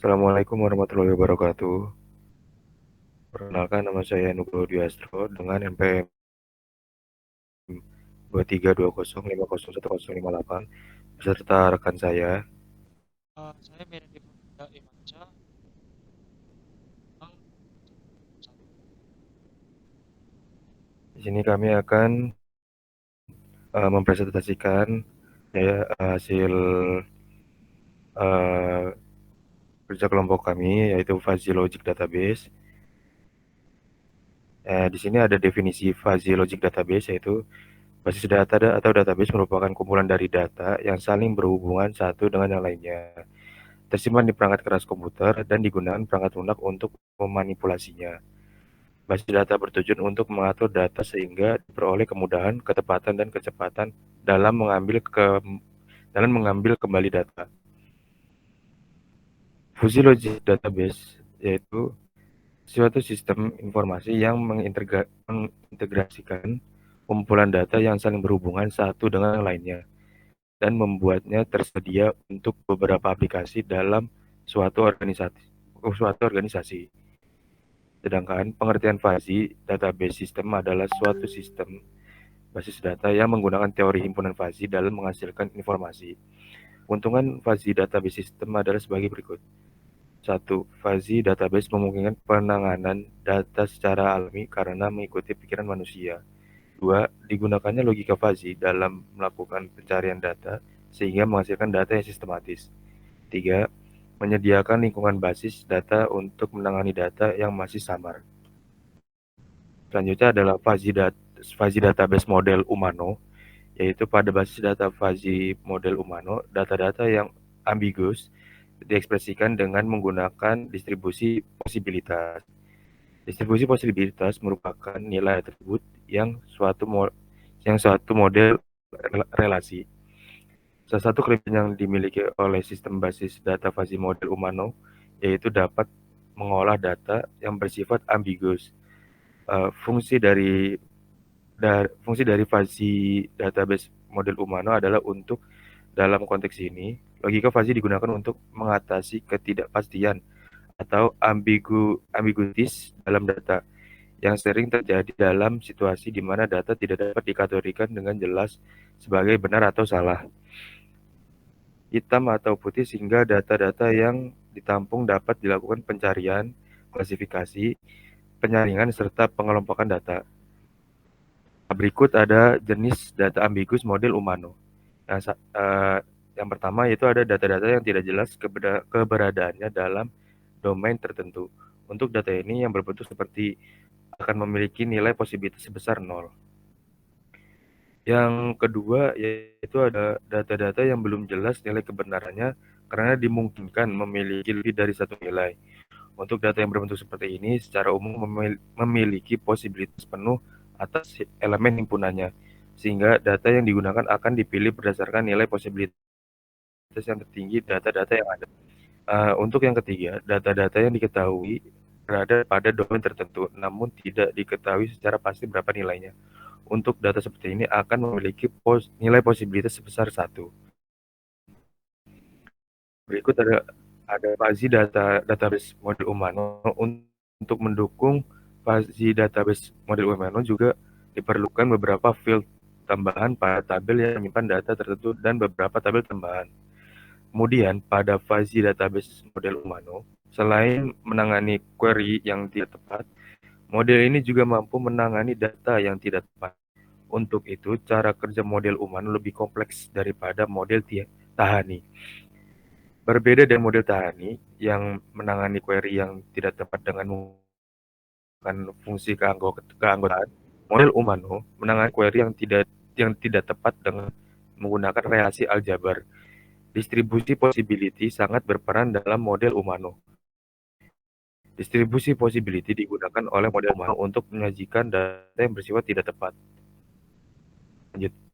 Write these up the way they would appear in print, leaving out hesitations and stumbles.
Assalamualaikum warahmatullahi wabarakatuh. Perkenalkan nama saya Nugroho Dwiastro dengan NPM 2320501058 beserta rekan saya. Saya Merydi Pramudia Imansyah. Tentang Di sini kami akan mempresentasikan hasil uh, kerja kelompok kami yaitu Fuzzy Logic Database. Di sini ada definisi Fuzzy Logic Database yaitu basis data atau database merupakan kumpulan dari data yang saling berhubungan satu dengan yang lainnya, tersimpan di perangkat keras komputer dan digunakan perangkat lunak untuk memanipulasinya. Basis data bertujuan untuk mengatur data sehingga diperoleh kemudahan, ketepatan, dan kecepatan dalam mengambil kembali data. Fuzzy Logic Database yaitu suatu sistem informasi yang mengintegrasikan kumpulan data yang saling berhubungan satu dengan yang lainnya dan membuatnya tersedia untuk beberapa aplikasi dalam suatu organisasi. Sedangkan pengertian fuzzy database system adalah suatu sistem basis data yang menggunakan teori himpunan fuzzy dalam menghasilkan informasi. Keuntungan fuzzy database system adalah sebagai berikut. 1. Fuzzy database memungkinkan penanganan data secara alami karena mengikuti pikiran manusia. 2. Digunakannya logika fuzzy dalam melakukan pencarian data sehingga menghasilkan data yang sistematis. 3. Menyediakan lingkungan basis data untuk menangani data yang masih samar. Selanjutnya adalah fuzzy database model Umano, yaitu pada basis data fuzzy model Umano, data-data yang ambigus diekspresikan dengan menggunakan distribusi posibilitas. Distribusi posibilitas merupakan nilai atribut yang suatu model relasi. Salah satu kelebihan yang dimiliki oleh sistem basis data fuzzy model Umano yaitu dapat mengolah data yang bersifat ambigus. Fungsi dari fuzzy database model Umano adalah untuk dalam konteks ini, logika fuzzy digunakan untuk mengatasi ketidakpastian atau ambiguities dalam data yang sering terjadi dalam situasi di mana data tidak dapat dikategorikan dengan jelas sebagai benar atau salah, hitam atau putih, sehingga data-data yang ditampung dapat dilakukan pencarian, klasifikasi, penyaringan, serta pengelompokan data. Berikut ada jenis data ambigus model Umano. Yang, uh, yang pertama yaitu ada data-data yang tidak jelas keberadaannya dalam domain tertentu. Untuk data ini yang berbentuk seperti akan memiliki nilai posibilitas sebesar 0. Yang kedua yaitu ada data-data yang belum jelas nilai kebenarannya karena dimungkinkan memiliki lebih dari satu nilai. Untuk data yang berbentuk seperti ini secara umum memiliki posibilitas penuh atas elemen himpunannya, sehingga data yang digunakan akan dipilih berdasarkan nilai posibilitas yang tertinggi data-data yang ada. Untuk yang ketiga, data-data yang diketahui berada pada domain tertentu, namun tidak diketahui secara pasti berapa nilainya. Untuk data seperti ini akan memiliki nilai posibilitas sebesar 1. Berikut ada fuzzy database model Umano. Untuk mendukung fuzzy database model Umano juga diperlukan beberapa field tambahan pada tabel yang menyimpan data tertentu dan beberapa tabel tambahan. Kemudian pada fuzzy database model Umano, selain menangani query yang tidak tepat, model ini juga mampu menangani data yang tidak tepat. Untuk itu, cara kerja model Umano lebih kompleks daripada model Tahani. Berbeda dari model Tahani yang menangani query yang tidak tepat dengan menggunakan fungsi keanggotaan, model Umano menangani query yang tidak tepat dengan menggunakan relasi aljabar. Distribusi possibility sangat berperan dalam model Umano. Distribusi possibility digunakan oleh model Umano untuk menyajikan data yang bersifat tidak tepat. Lanjut.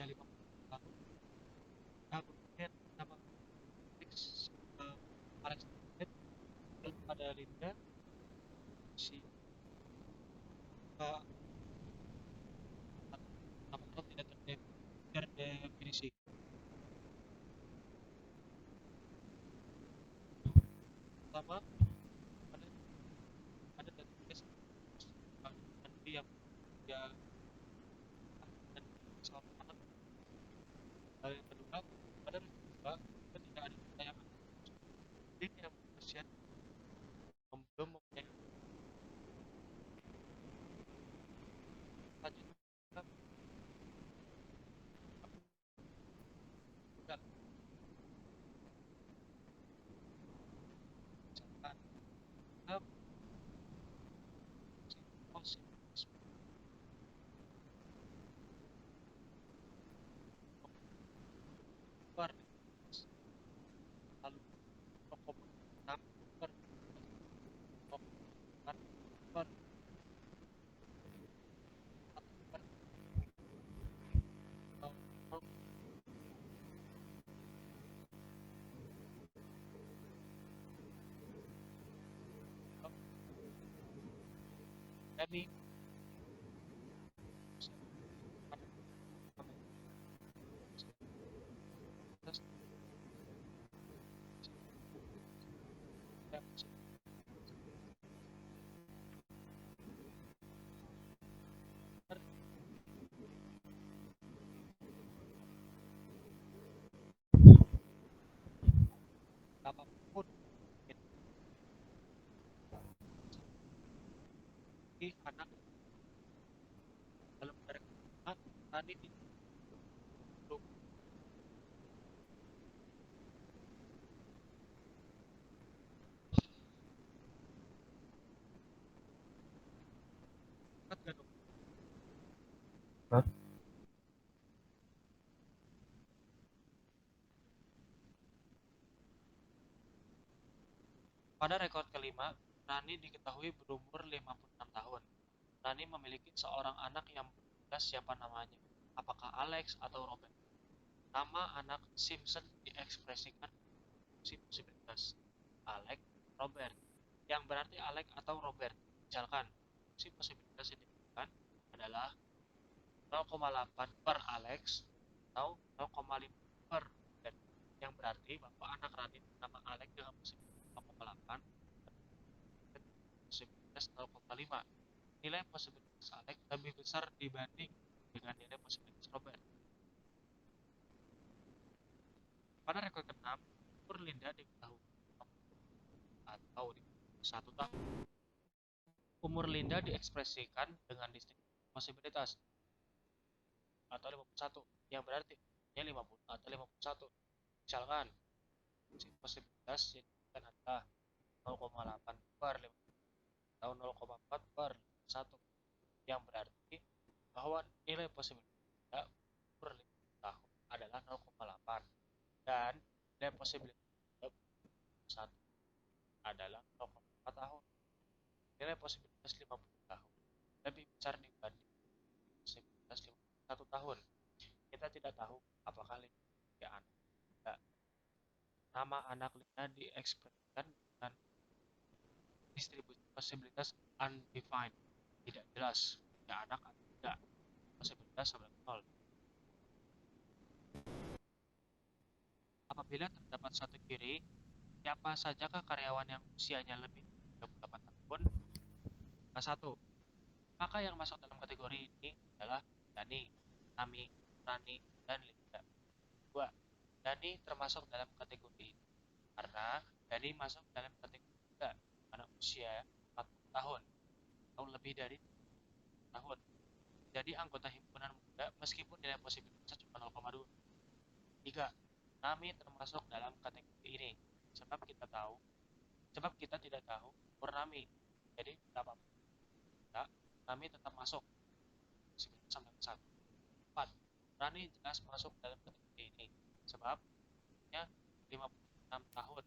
usia 50 tahun. Nah, kemudian nama Alex, Alex Smith, lalu ada Linda, si uh, nama Arab tidak terdefinisi. Pertama, ada database nanti yang dia dan seorang anak. Lalu yang kedua, pada kedua, kita tidak ada data yang aktif yang berusia belum mempunyai lanjut. Kita tidak misalkan kita positif per lalu 0,6 per 0,4 per 1 per 0,0. Jadi pada apapun ini anak dalam mereka tadi tidak Hah? pada rekor kelima, Rani diketahui berumur 56 tahun. Rani memiliki seorang anak yang jelas siapa namanya, apakah Alex atau Robert. Nama anak Simpson diekspresikan si posibilitas Alex, Robert, yang berarti Alex atau Robert. Misalkan, si posibilitas yang diberikan adalah 0,8 per Alex atau 0,5 per Robert, yang berarti bahwa anak Rani bernama Alex dengan posibilitas 0,8 dan posibilitas 0,5. Nilai posibilitas Alex lebih besar dibanding dengan nilai posibilitas Robert. Pada rekor ke-6, umur Linda diketahui atau 1 tahun. Umur Linda diekspresikan dengan distribusi posibilitas atau 51, yang berarti umurnya 50 atau 51. Misalkan, posibilitas yang diberikan adalah 0,8 per 50 atau 0,4 per 1, yang berarti bahwa nilai posibilitas umur 50 tahun adalah 0,8 dan nilai posibilitas 1 adalah 0,4 tahun. Nilai posibilitas 50 tahun lebih besar dibanding posibilitas 51 tahun. Kita tidak tahu apakah Lina memiliki anak tidak. Nama anak Lina diekspresikan dengan distribusi posibilitas undefined, tidak jelas punya anak atau tidak. Posibilitas sama dengan 0. Apabila terdapat suatu kiri, siapa sajakah karyawan yang usianya lebih dari 38 tahun? Nah, 1. Maka yang masuk dalam kategori ini adalah Dani, Nami, Rani, dan Linda. 2. Dani termasuk dalam kategori ini karena Dani masuk dalam kategori muda pada usia 40 tahun atau lebih dari tahun. Jadi anggota himpunan muda meskipun nilai posibilitasnya cuma 0,2. 3. Nami termasuk dalam kategori ini sebab kita tidak tahu umur Nami. Jadi berapapun kita, Nami tetap masuk 9,1. 4. Rani jelas masuk dalam kategori ini sebab umurnya 56 tahun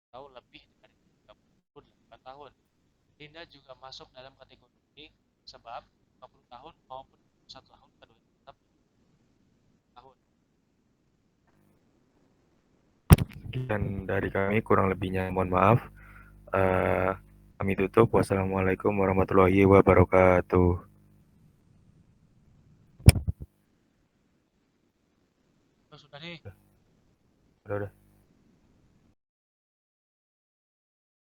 atau lebih dari 38 tahun. Linda juga masuk dalam kategori ini sebab 50 tahun maupun 1 tahun keduanya tetap Sekian dari kami, kurang lebihnya mohon maaf. Eh, Kami tutup. Wassalamualaikum warahmatullahi wabarakatuh. Sudah nih. Udah, udah.